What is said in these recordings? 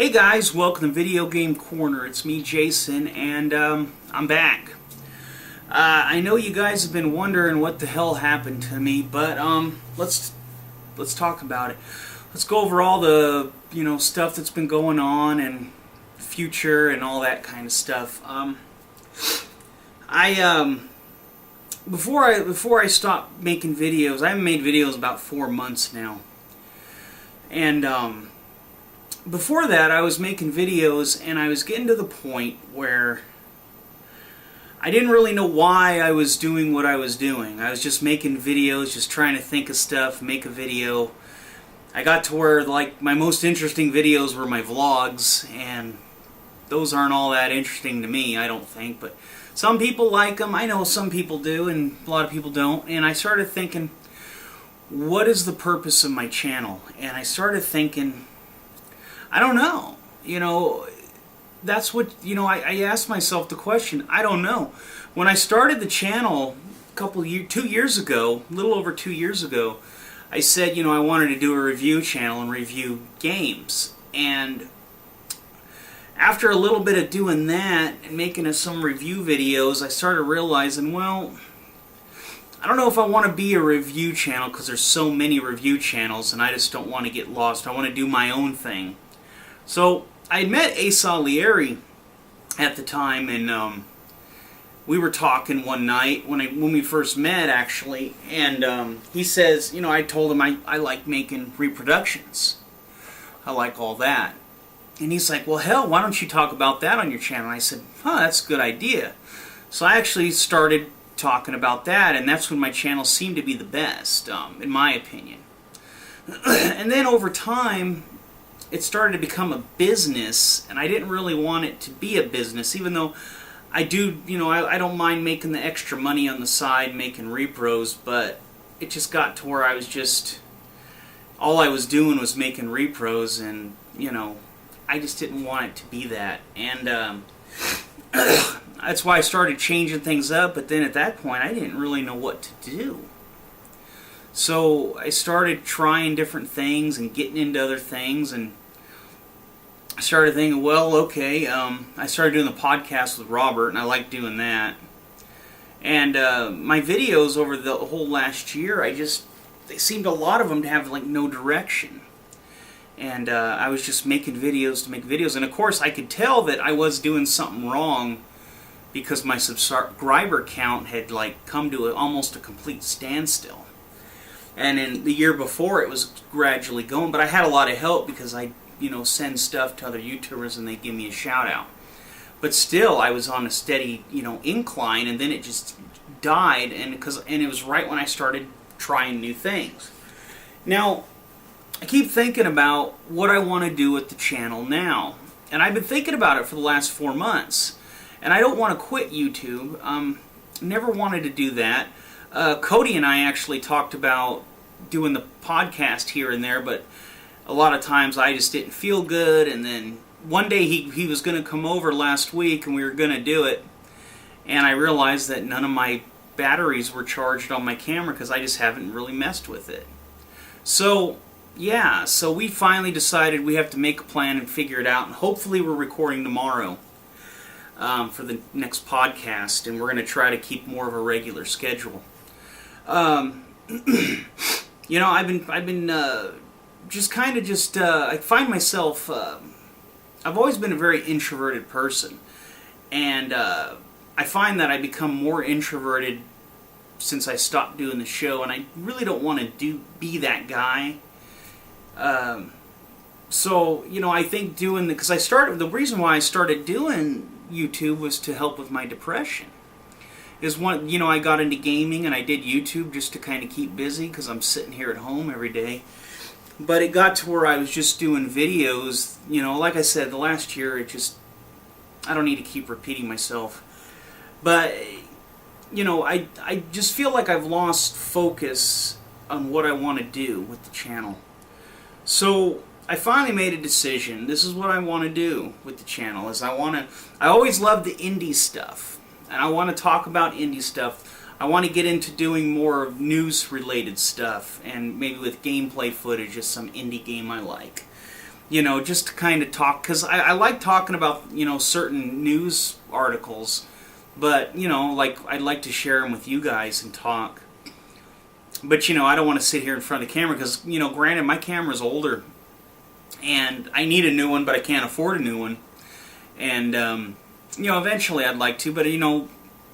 Hey guys, welcome to Video Game Corner. It's me, Jason, and I'm back. I know you guys have been wondering what the hell happened to me, but let's talk about it. Let's go over all the stuff that's been going on and future and all that kind of stuff. Before I stopped making videos, I haven't made videos about 4 months now, and before that, I was making videos, and I was getting to the point where I didn't really know why I was doing what I was doing. I was just making videos, just trying to think of stuff, make a video. I got to where, like, my most interesting videos were my vlogs, and those aren't all that interesting to me, I don't think, but some people like them. I know some people do, and a lot of people don't, and I started thinking, what is the purpose of my channel? And I started thinking, I don't know. That's what, I asked myself the question, I don't know. When I started the channel 2 years ago, a little over 2 years ago, I said, I wanted to do a review channel and review games. And after a little bit of doing that and making some review videos, I started realizing, well, I don't know if I want to be a review channel because there's so many review channels and I just don't want to get lost. I want to do my own thing. So I met Ace Salieri at the time, and we were talking one night when we first met, actually, and he says, I told him I like making reproductions. I like all that. And he's like, well, hell, why don't you talk about that on your channel? And I said, that's a good idea. So I actually started talking about that, and that's when my channel seemed to be the best, in my opinion. And then over time, it started to become a business, and I didn't really want it to be a business, even though I do, I don't mind making the extra money on the side, making repros, but it just got to where I was just, all I was doing was making repros, and, I just didn't want it to be that, and that's why I started changing things up, but then at that point, I didn't really know what to do. So I started trying different things and getting into other things, and I started thinking, well, okay, I started doing the podcast with Robert, and I like doing that. And my videos over the whole last year, they seemed a lot of them to have, like, no direction. And I was just making videos to make videos. And, of course, I could tell that I was doing something wrong because my subscriber count had, like, come to almost a complete standstill. And in the year before, it was gradually going, but I had a lot of help because I send stuff to other YouTubers and they give me a shout out. But still, I was on a steady, incline, and then it just died, and it was right when I started trying new things. Now, I keep thinking about what I want to do with the channel now, and I've been thinking about it for the last 4 months, and I don't want to quit YouTube. Never wanted to do that. Cody and I actually talked about doing the podcast here and there, but a lot of times I just didn't feel good, and then one day he was going to come over last week and we were going to do it, and I realized that none of my batteries were charged on my camera because I just haven't really messed with it. So yeah, so we finally decided we have to make a plan and figure it out, and hopefully we're recording tomorrow for the next podcast, and we're going to try to keep more of a regular schedule. I've been I find myself, I've always been a very introverted person, and I find that I become more introverted since I stopped doing the show, and I really don't want to be that guy. So, I think because the reason why I started doing YouTube was to help with my depression. I got into gaming and I did YouTube just to kind of keep busy because I'm sitting here at home every day. But it got to where I was just doing videos, like I said, the last year, I don't need to keep repeating myself. But, I just feel like I've lost focus on what I want to do with the channel. So I finally made a decision. This is what I want to do with the channel. I always loved the indie stuff, and I want to talk about indie stuff. I want to get into doing more news-related stuff, and maybe with gameplay footage of some indie game I like. you know, just to kind of talk, because I like talking about, you know, certain news articles, but, you know, like, I'd like to share them with you guys and talk. But, you know, I don't want to sit here in front of the camera because, you know, granted, my camera's older, and I need a new one, but I can't afford a new one. And, you know, eventually I'd like to, but, you know,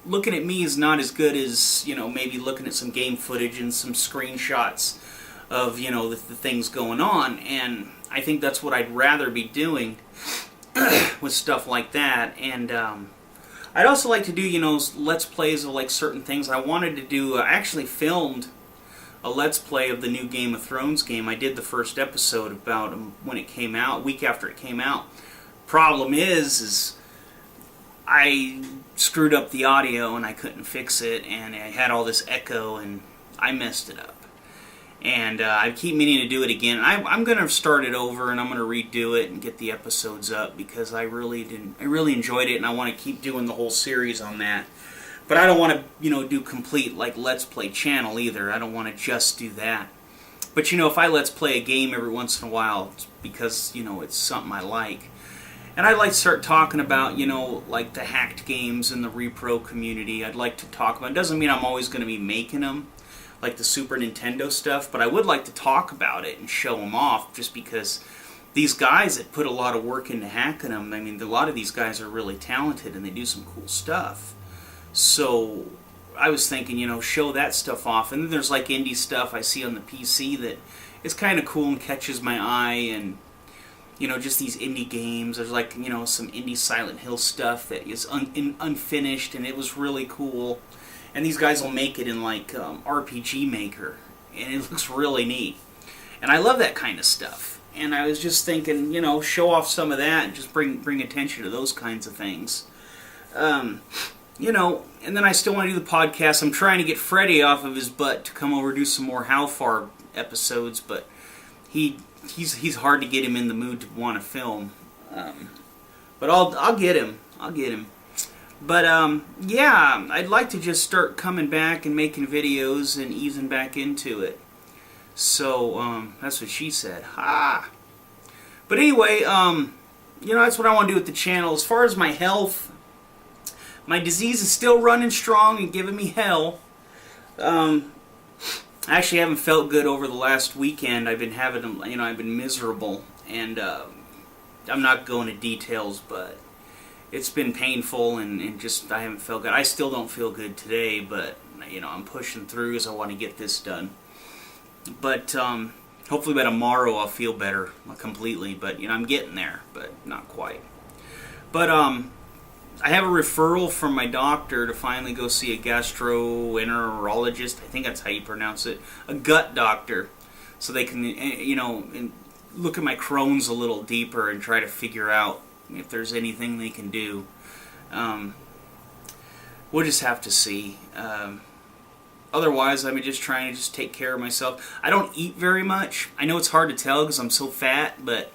looking at me is not as good as, you know, maybe looking at some game footage and some screenshots of, you know, the things going on. And I think that's what I'd rather be doing with stuff like that. And I'd also like to do, you know, Let's Plays of, like, certain things. I wanted to do, I actually filmed a Let's Play of the new Game of Thrones game. I did the first episode about when it came out, a week after it came out. Problem is I screwed up the audio and I couldn't fix it, and I had all this echo and I messed it up. And I keep meaning to do it again. I'm going to start it over and I'm going to redo it and get the episodes up because I really enjoyed it, and I want to keep doing the whole series on that. But I don't want to, you know, do complete, like, Let's Play channel either. I don't want to just do that. But, you know, if I Let's Play a game every once in a while, it's because, you know, it's something I like. And I'd like to start talking about, you know, like the hacked games in the repro community. I'd like to talk about it. It doesn't mean I'm always going to be making them, like the Super Nintendo stuff, but I would like to talk about it and show them off, just because these guys that put a lot of work into hacking them, I mean, a lot of these guys are really talented and they do some cool stuff. So I was thinking, you know, show that stuff off. And then there's like indie stuff I see on the PC that is kind of cool and catches my eye, and, you know, just these indie games. There's like, you know, some indie Silent Hill stuff that is unfinished, and it was really cool. And these guys will make it in like RPG Maker, and it looks really neat. And I love that kind of stuff. And I was just thinking, you know, show off some of that and just bring attention to those kinds of things. You know, and then I still want to do the podcast. I'm trying to get Freddie off of his butt to come over and do some more How Far episodes, but he's hard to get him in the mood to want to film. But I'll get him. I'll get him. But yeah, I'd like to just start coming back and making videos and easing back into it. So that's what she said. Ha! But anyway, you know, that's what I want to do with the channel. As far as my health, my disease is still running strong and giving me hell. I actually haven't felt good over the last weekend. I've been having, you know, I've been miserable, and I'm not going into details, but it's been painful, and just I haven't felt good. I still don't feel good today, but, you know, I'm pushing through because I want to get this done. But hopefully by tomorrow I'll feel better completely. But, you know, I'm getting there, but not quite. But I have a referral from my doctor to finally go see a gastroenterologist. I think that's how you pronounce it. A gut doctor. So they can, you know, look at my Crohn's a little deeper and try to figure out if there's anything they can do. We'll just have to see. Otherwise, I'm just trying to just take care of myself. I don't eat very much. I know it's hard to tell because I'm so fat, but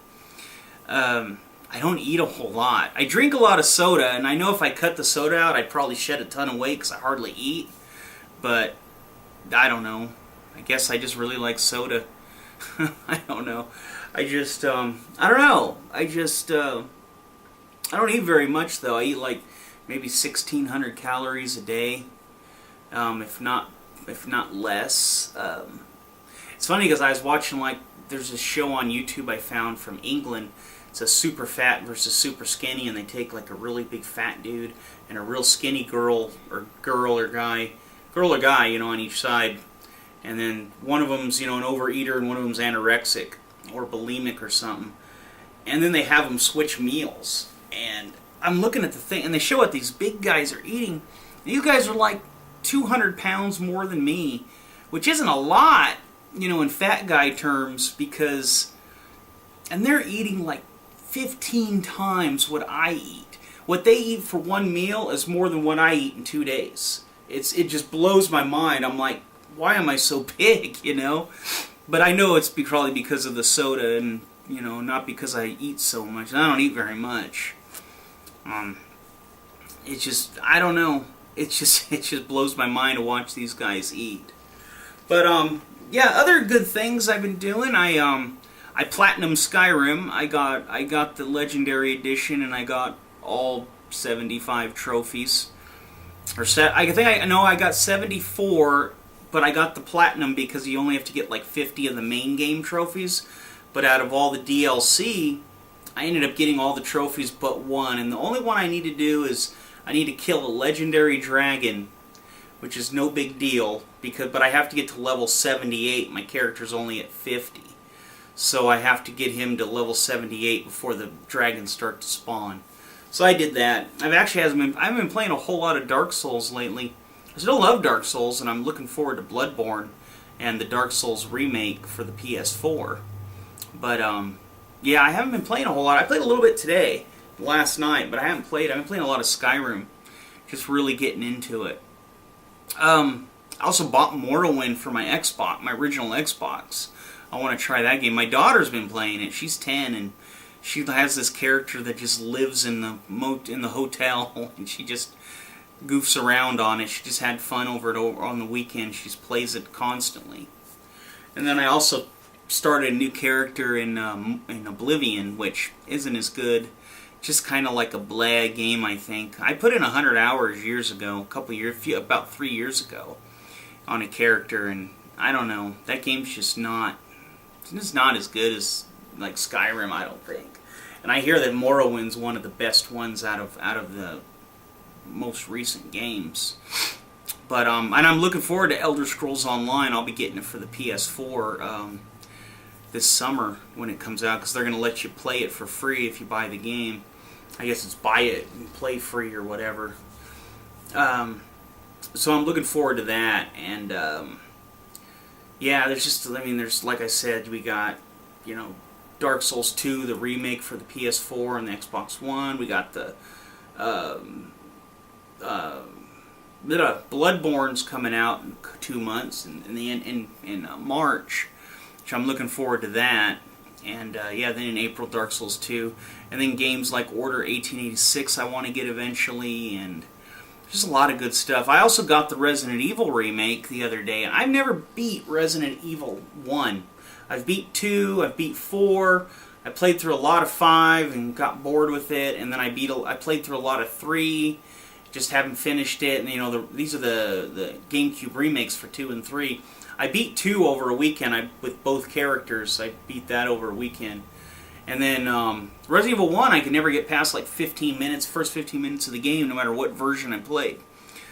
I don't eat a whole lot. I drink a lot of soda, and I know if I cut the soda out, I'd probably shed a ton of weight because I hardly eat. But I don't know. I guess I just really like soda. I don't know. I just, I don't know. I don't eat very much, though. I eat like maybe 1,600 calories a day, if not less. It's funny because I was watching, like, there's a show on YouTube I found from England. It's a super fat versus super skinny, and they take like a really big fat dude and a real skinny girl or guy, you know, on each side. And then one of them's, you know, an overeater, and one of them's anorexic or bulimic or something. And then they have them switch meals. And I'm looking at the thing, and they show what these big guys are eating. These guys are like 200 pounds more than me, which isn't a lot, you know, in fat guy terms, because, and they're eating like 15 times what I eat. What they eat for one meal is more than what I eat in 2 days. It just blows my mind. I'm like, why am I so big, you know? But I know it's probably because of the soda, and, you know, not because I eat so much. And I don't eat very much. It's just, I don't know. It just blows my mind to watch these guys eat. But yeah, other good things I've been doing. I platinumed Skyrim. I got the Legendary Edition, and I got all 75 trophies. I got 74, but I got the Platinum because you only have to get like 50 of the main game trophies. But out of all the DLC, I ended up getting all the trophies but one. And the only one I need to do is I need to kill a Legendary Dragon, which is no big deal, but I have to get to level 78. My character's only at 50. So I have to get him to level 78 before the dragons start to spawn. So I did that. I haven't been playing a whole lot of Dark Souls lately. I still love Dark Souls, and I'm looking forward to Bloodborne and the Dark Souls remake for the PS4. But yeah, I haven't been playing a whole lot. I played a little bit today, last night, but I've been playing a lot of Skyrim. Just really getting into it. I also bought Morrowind for my Xbox, my original Xbox. I want to try that game. My daughter's been playing it. She's 10, and she has this character that just lives in the hotel, and she just goofs around on it. She just had fun over on the weekend. She just plays it constantly. And then I also started a new character in Oblivion, which isn't as good. Just kind of like a blah game, I think. I put in 100 hours years ago, about 3 years ago, on a character, and I don't know. That game's just not. It's not as good as like Skyrim, I don't think. And I hear that Morrowind's one of the best ones out of the most recent games. But and I'm looking forward to Elder Scrolls Online. I'll be getting it for the PS4 this summer when it comes out, because they're going to let you play it for free if you buy the game. I guess it's buy it and play free or whatever. So I'm looking forward to that, and yeah, there's like I said, we got, Dark Souls 2, the remake for the PS4 and the Xbox One. We got the Bloodborne's coming out in 2 months in March, which I'm looking forward to that. And yeah, then in April, Dark Souls 2, and then games like Order 1886 I want to get eventually, and just a lot of good stuff. I also got the Resident Evil remake the other day, and I've never beat Resident Evil 1. I've beat 2, I've beat 4, I played through a lot of 5 and got bored with it, and then I played through a lot of 3, just haven't finished it, and these are the GameCube remakes for 2 and 3. I beat 2 over a weekend with both characters. I beat that over a weekend. And then Resident Evil 1, I could never get past like 15 minutes, first 15 minutes of the game, no matter what version I played.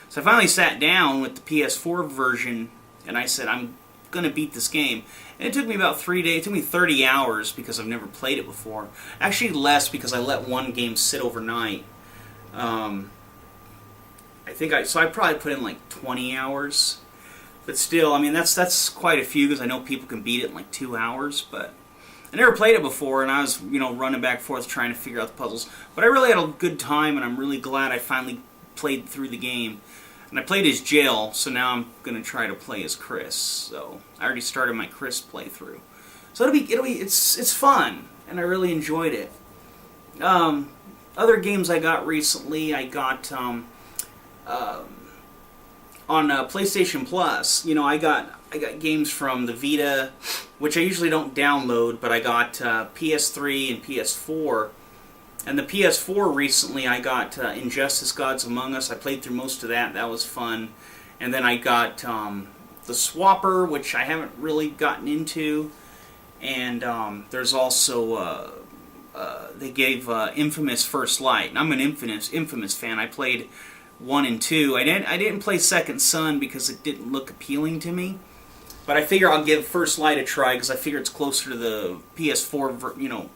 So I finally sat down with the PS4 version, and I said, I'm going to beat this game. And it took me about 3 days. It took me 30 hours because I've never played it before. Actually less, because I let one game sit overnight. I probably put in like 20 hours. But still, that's quite a few, because I know people can beat it in like 2 hours, but I never played it before, and I was, running back and forth trying to figure out the puzzles. But I really had a good time, and I'm really glad I finally played through the game. And I played as Jill, so now I'm going to try to play as Chris. So I already started my Chris playthrough. So it's fun, and I really enjoyed it. Other games I got recently, I got on PlayStation Plus. I got games from the Vita, which I usually don't download, but I got PS3 and PS4. And the PS4 recently, I got Injustice: Gods Among Us. I played through most of that. That was fun. And then I got the Swapper, which I haven't really gotten into. And there's also they gave Infamous First Light. And I'm an Infamous fan. I played 1 and 2. I didn't play Second Son because it didn't look appealing to me. But I figure I'll give First Light a try because I figure it's closer to the PS4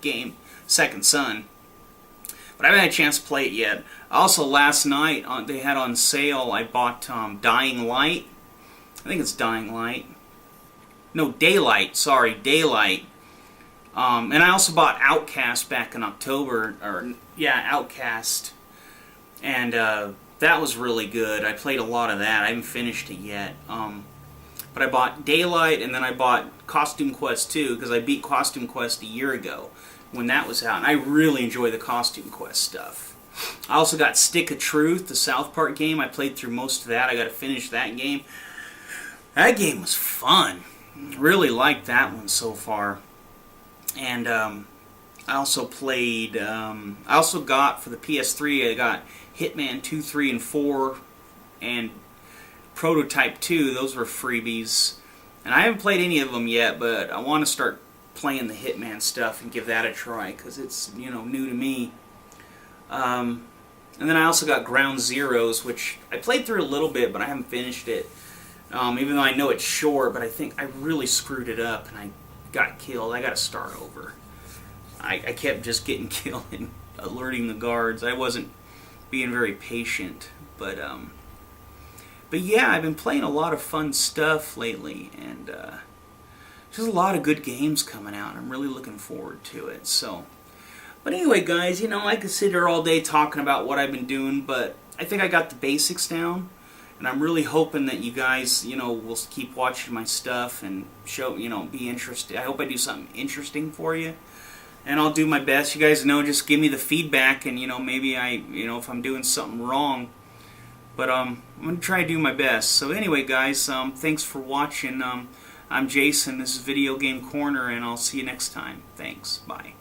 game, Second Son. But I haven't had a chance to play it yet. Also, last night they had on sale. I bought Dying Light. I think it's Dying Light. No, Daylight. Sorry, Daylight. And I also bought Outcast back in October. Outcast. And that was really good. I played a lot of that. I haven't finished it yet. But I bought Daylight, and then I bought Costume Quest 2, because I beat Costume Quest a year ago when that was out. And I really enjoy the Costume Quest stuff. I also got Stick of Truth, the South Park game. I played through most of that. I got to finish that game. That game was fun. Really liked that one so far. And I also played, I also got for the PS3, I got Hitman 2, 3, and 4, and Prototype 2. Those were freebies. And I haven't played any of them yet, but I want to start playing the Hitman stuff and give that a try, because it's, you know, new to me. And then I also got Ground Zeroes, which I played through a little bit, but I haven't finished it. Even though I know it's short, but I think I really screwed it up, and I got killed. I got to start over. I kept just getting killed and alerting the guards. I wasn't being very patient, but yeah, I've been playing a lot of fun stuff lately, and there's a lot of good games coming out. I'm really looking forward to it. So, but anyway, guys, you know, I could sit here all day talking about what I've been doing, but I think I got the basics down, and I'm really hoping that you guys, you know, will keep watching my stuff and show, you know, be interested. I hope I do something interesting for you. And I'll do my best. You guys know, just give me the feedback, and, you know, maybe if I'm doing something wrong. But I'm going to try to do my best. So anyway, guys, thanks for watching. I'm Jason. This is Video Game Corner, and I'll see you next time. Thanks. Bye.